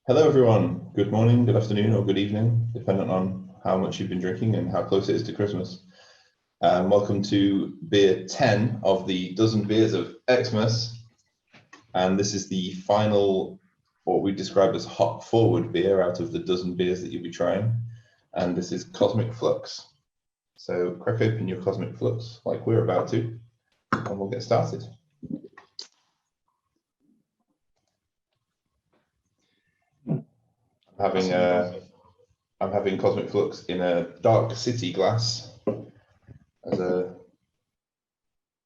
Hello, everyone. Good morning, good afternoon, or good evening, depending on how much you've been drinking and how close it is to Christmas. Welcome to beer 10 of the dozen beers of Xmas. And this is the final, what we describe as hop forward beer out of the dozen beers that you'll be trying. And this is Cosmic Flux. So crack open your Cosmic Flux like we're about to, and we'll get started. I'm having Cosmic Flux in a Dark City glass as a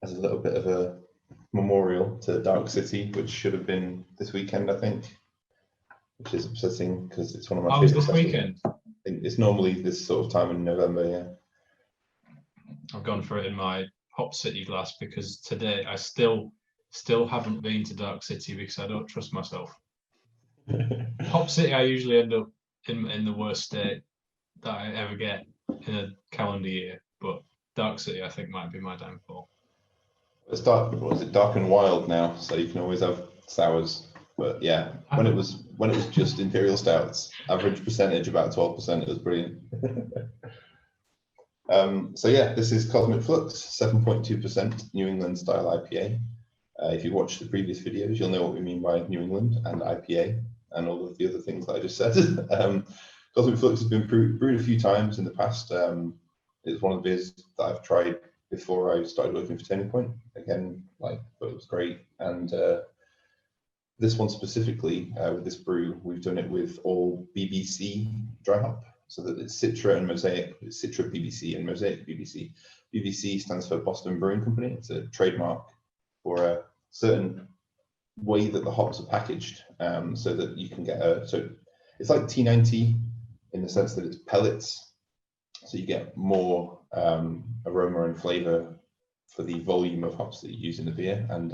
little bit of a memorial to Dark City, which should have been this weekend, I think, which is upsetting because it's one of my favorite festivals. Weekend? It's normally this sort of time in November, yeah. I've gone for it in my Hop City glass because today I still haven't been to Dark City because I don't trust myself. Hop City, I usually end up in the worst state that I ever get in a calendar year, but Dark City I think might be my downfall. It's dark. What is it? Dark and Wild now, so you can always have sours. But yeah, when it was just Imperial Stouts, average percentage about 12%. It was brilliant. So yeah, this is Cosmic Flux, 7.2% New England style IPA. If you watched the previous videos, you'll know what we mean by New England and IPA and all of the other things that I just said. Cosmic Flux has been brewed a few times in the past. It's one of the beers that I've tried before I started working for Turning Point. Again, but it was great. And this one specifically, with this brew, we've done it with all BBC dry hop. So that it's Citra and Mosaic. It's Citra BBC and Mosaic BBC. BBC stands for Boston Brewing Company. It's a trademark for a certain way that the hops are packaged, so that you can get so it's like T90 in the sense that it's pellets, so you get more aroma and flavor for the volume of hops that you use in the beer, and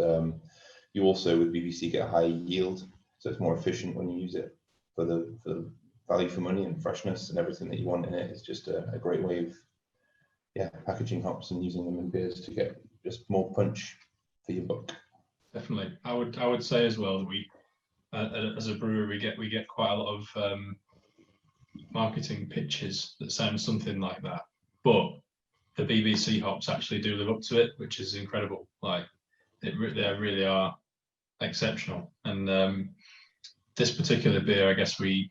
you also with BBC get a high yield, so it's more efficient when you use it for the value for money and freshness and everything that you want in it. It's just a great way of packaging hops and using them in beers to get just more punch for your buck. Definitely, I would say as well that we, as a brewer, we get quite a lot of marketing pitches that sound something like that, but the BBC hops actually do live up to it, which is incredible. They really are exceptional. And this particular beer, I guess we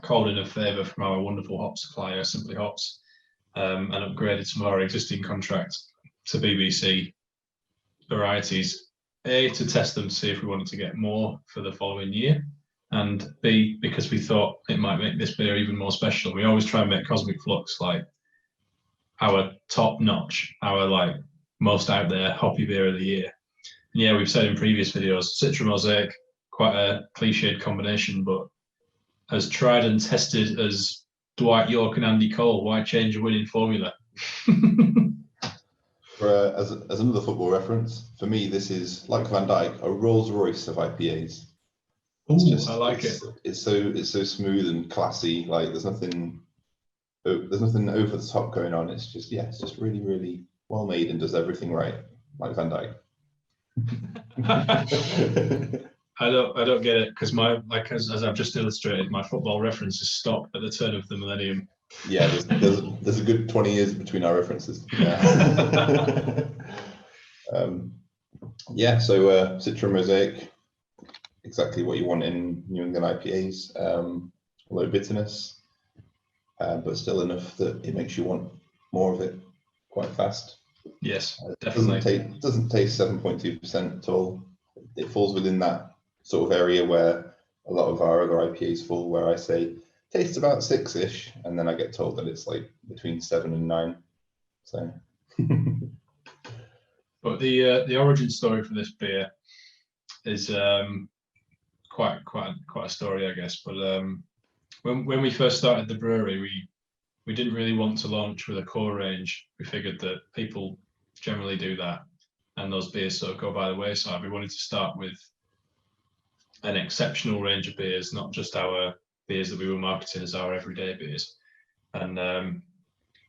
called in a favour from our wonderful hop supplier, Simply Hops, and upgraded some of our existing contracts to BBC varieties, A, to test them to see if we wanted to get more for the following year, and B, because we thought it might make this beer even more special. We always try and make Cosmic Flux our top notch, our most out there hoppy beer of the year. And yeah, we've said in previous videos, Citra Mosaic, quite a cliched combination, but as tried and tested as Dwight York and Andy Cole, why change a winning formula? As another football reference, for me, this is like Van Dijk, a Rolls Royce of IPAs. I like it. It's so smooth and classy. There's nothing over the top going on. It's just really, really well made and does everything right, like Van Dijk. I don't get it because as I've just illustrated, my football references stop at the turn of the millennium. Yeah, there's a good 20 years between our references. Yeah. So Citra Mosaic, exactly what you want in New England IPAs. Low bitterness, but still enough that it makes you want more of it quite fast. Yes, definitely. It doesn't taste 7.2% at all. It falls within that sort of area where a lot of our other IPAs fall, where I say tastes about 6-ish, and then I get told that it's between 7 and 9. So, but the origin story for this beer is quite a story, I guess. But when we first started the brewery, we didn't really want to launch with a core range. We figured that people generally do that, and those beers sort of go by the wayside. We wanted to start with an exceptional range of beers, not just our beers that we were marketing as our everyday beers. And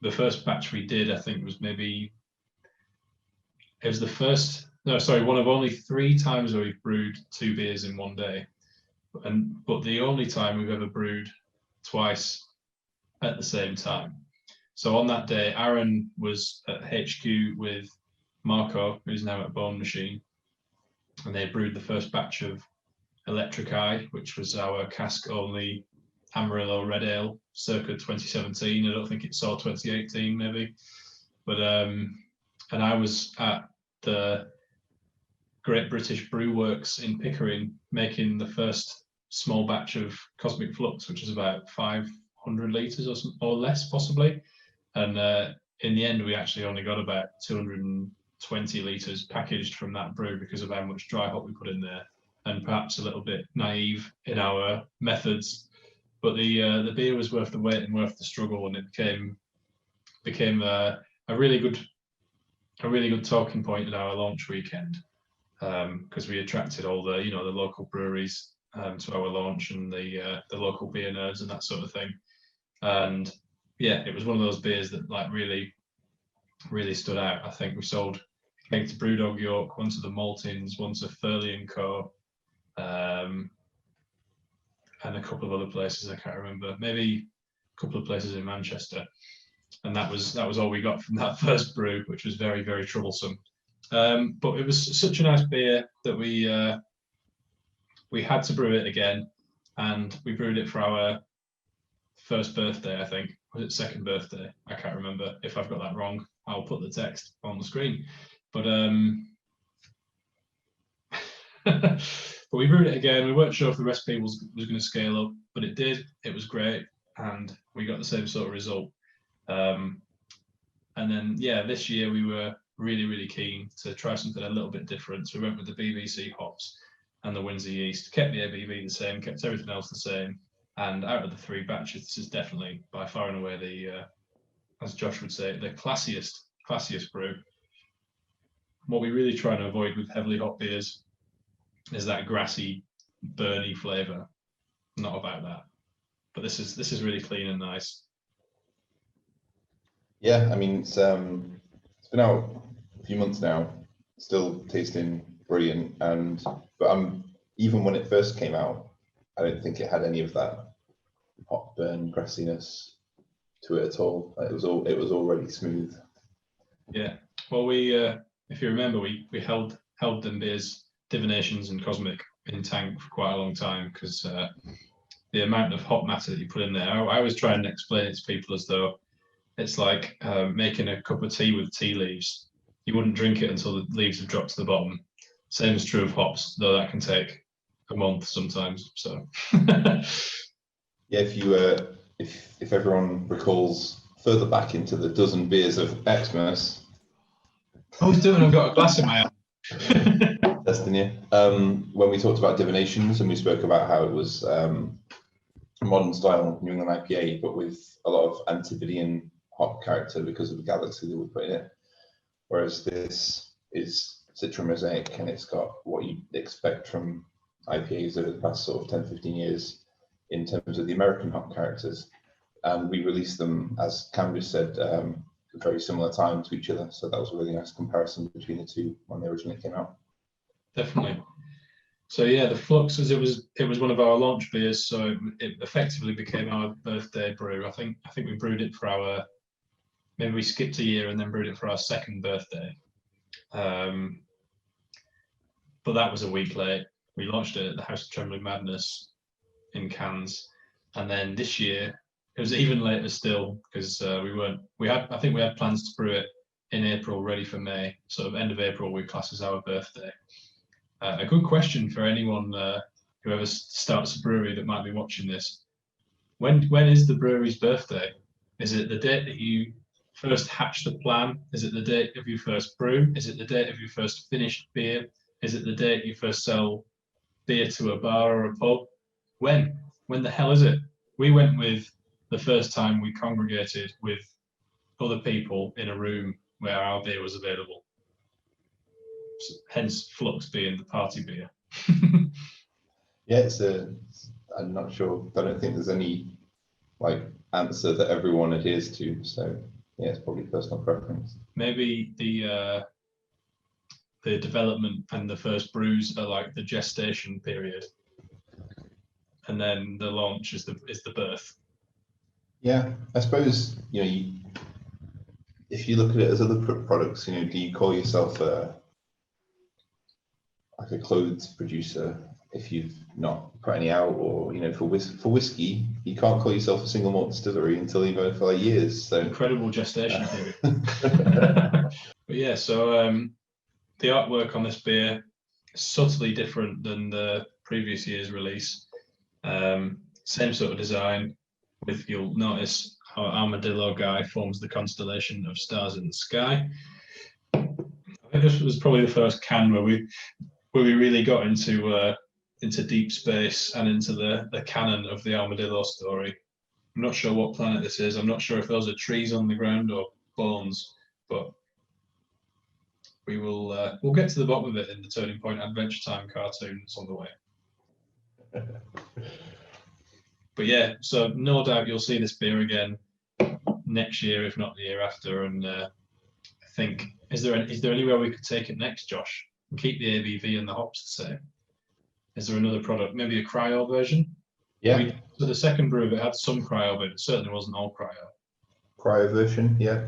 the first batch we did, I think, was one of only 3 times where we've brewed 2 beers in one day. but the only time we've ever brewed twice at the same time. So on that day, Aaron was at HQ with Marco, who's now at Bone Machine, and they brewed the first batch of Electric Eye, which was our cask-only Amarillo Red Ale, circa 2017. I don't think it saw 2018, maybe. But and I was at the Great British Brew Works in Pickering, making the first small batch of Cosmic Flux, which is about 500 litres or less, possibly. And in the end, we actually only got about 220 litres packaged from that brew because of how much dry hop we put in there, and perhaps a little bit naive in our methods. But the beer was worth the wait and worth the struggle, and it became a really good talking point at our launch weekend, because we attracted all the the local breweries to our launch, and the local beer nerds and that sort of thing. And yeah, it was one of those beers that like really stood out. I think we sold a keg to Brewdog York, one to the Maltings, one to Furley & Co, and a couple of other places I can't remember, maybe a couple of places in Manchester. And that was all we got from that first brew, which was very, very troublesome. But it was such a nice beer that we had to brew it again, and we brewed it for our first birthday, I think. Was it second birthday? I can't remember. If I've got that wrong, I'll put the text on the screen. But but we brewed it again. We weren't sure if the recipe was going to scale up, but it did. It was great, and we got the same sort of result. And then this year we were really keen to try something a little bit different. So we went with the BBC hops and the Windsor yeast, kept the ABV the same, kept everything else the same. And out of the 3 batches, this is definitely by far and away the, as Josh would say, the classiest brew. What we really try to avoid with heavily hop beers is that grassy, burny flavour. Not about that. But this is really clean and nice. Yeah, I mean, it's been out a few months now, still tasting brilliant. But even when it first came out, I don't think it had any of that hop burn grassiness to it at all. It was already smooth. Yeah. Well, we if you remember, we held them beers, Divinations and Cosmic, in tank for quite a long time, because the amount of hop matter that you put in there. I always try and explain it to people as though it's like making a cup of tea with tea leaves. You wouldn't drink it until the leaves have dropped to the bottom. Same is true of hops, though that can take a month sometimes. So yeah, if everyone recalls further back into the dozen beers of Xmas. I was doing. I've got a glass in my hand. Testing you. When we talked about Divinations and we spoke about how it was a modern style New England IPA, but with a lot of Antipodean hop character because of the galaxy that we put in it. Whereas this is Citra Mosaic, and it's got what you'd expect from IPAs over the past sort of 10, 15 years in terms of the American hop characters. And we released them, as Cam just said, at a very similar time to each other. So that was a really nice comparison between the two when they originally came out. Definitely. So yeah, the Flux, as it was one of our launch beers, so it effectively became our birthday brew. I think we brewed it for our, maybe we skipped a year and then brewed it for our second birthday. But that was a week late. We launched it at the House of Trembling Madness in Cannes, and then this year it was even later still, because I think we had plans to brew it in April, ready for May. Sort of end of April we class as our birthday. A good question for anyone who ever starts a brewery that might be watching this: when is the brewery's birthday? Is it the date that you first hatch the plan? Is it the date of your first brew? Is it the date of your first finished beer? Is it the date you first sell beer to a bar or a pub? When the hell is it? We went with the first time we congregated with other people in a room where our beer was available. Hence Flux being the party beer. Yeah, I'm not sure. I don't think there's any answer that everyone adheres to. So yeah, it's probably personal preference. Maybe the development and the first brews are like the gestation period. and then the launch is the birth. Yeah, I suppose, you know, if you look at it as other products, you know, do you call yourself like a clothes producer if you've not put any out, or, you know, for whiskey, you can't call yourself a single malt distillery until you've owned for like years. So incredible gestation period. But yeah, so the artwork on this beer is subtly different than the previous year's release. Same sort of design, with, you'll notice our armadillo guy forms the constellation of stars in the sky. I think this was probably the first can where we really got into deep space and into the canon of the armadillo story. I'm not sure what planet this is. I'm not sure if those are trees on the ground or bones, but we'll get to the bottom of it in the Turning Point Adventure Time cartoon that's on the way. But yeah, so no doubt you'll see this beer again next year, if not the year after. And I think, is there anywhere we could take it next, Josh, and keep the ABV and the hops the same? Is there another product, maybe a cryo version? yeah, So the second brew, it had some cryo, but it certainly wasn't all cryo. cryo version, yeah.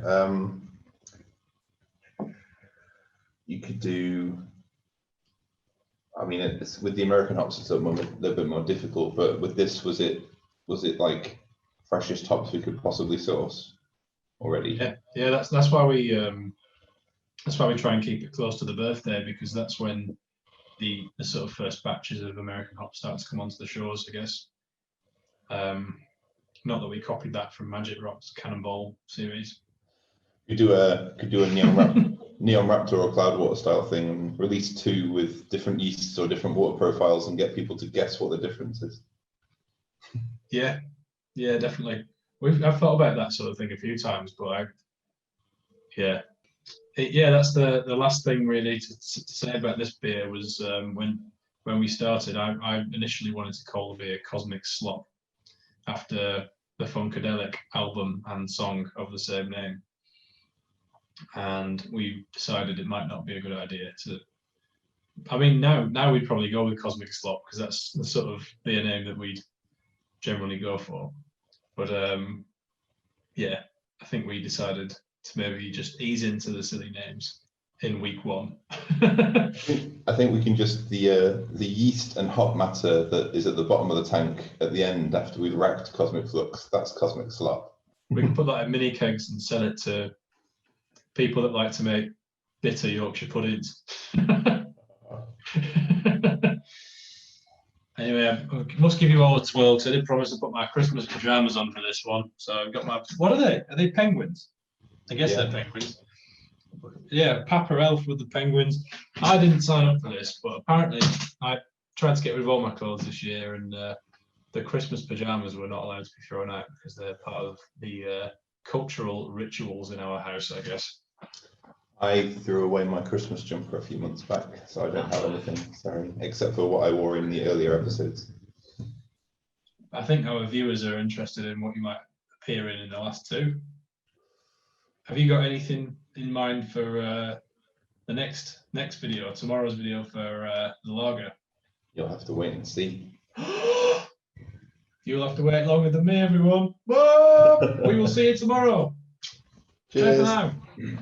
You could do, I mean, it's, with the American hops, it's a little bit more difficult, but with this, was it like freshest hops we could possibly source already? Yeah, that's why we try and keep it close to the birthday, because that's when the sort of first batches of American hop start to come onto the shores, I guess. Not that we copied that from Magic Rock's Cannonball series. Could do a Neon Raptor or Cloudwater style thing, and release 2 with different yeasts or different water profiles and get people to guess what the difference is. Yeah, definitely. I've thought about that sort of thing a few times, but that's the last thing really to say about this beer was when we started, I initially wanted to call the beer Cosmic Slop after the Funkadelic album and song of the same name. And we decided it might not be a good idea to. I mean, now we'd probably go with Cosmic Slop, because that's the sort of beer name that we'd generally go for. But yeah, I think we decided to maybe just ease into the silly names in week 1. I think we can just, the yeast and hop matter that is at the bottom of the tank at the end after we've racked Cosmic Flux, that's Cosmic Slop. We can put that in mini kegs and sell it to people that like to make bitter Yorkshire puddings. Anyway, I must give you all a twirl, because I did promise to put my Christmas pajamas on for this one. So I've got my. What are they? Are they penguins? I guess they're penguins. Yeah, Papa Elf with the penguins. I didn't sign up for this, but apparently I tried to get rid of all my clothes this year, and the Christmas pajamas were not allowed to be thrown out because they're part of the cultural rituals in our house, I guess. I threw away my Christmas jumper a few months back, so I don't have anything, sorry, except for what I wore in the earlier episodes. I think our viewers are interested in what you might appear in the last 2. Have you got anything in mind for the next video, tomorrow's video, for the lager? You'll have to wait and see. You'll have to wait longer than me, everyone. Whoa! We will see you tomorrow. Cheers. Bye for now.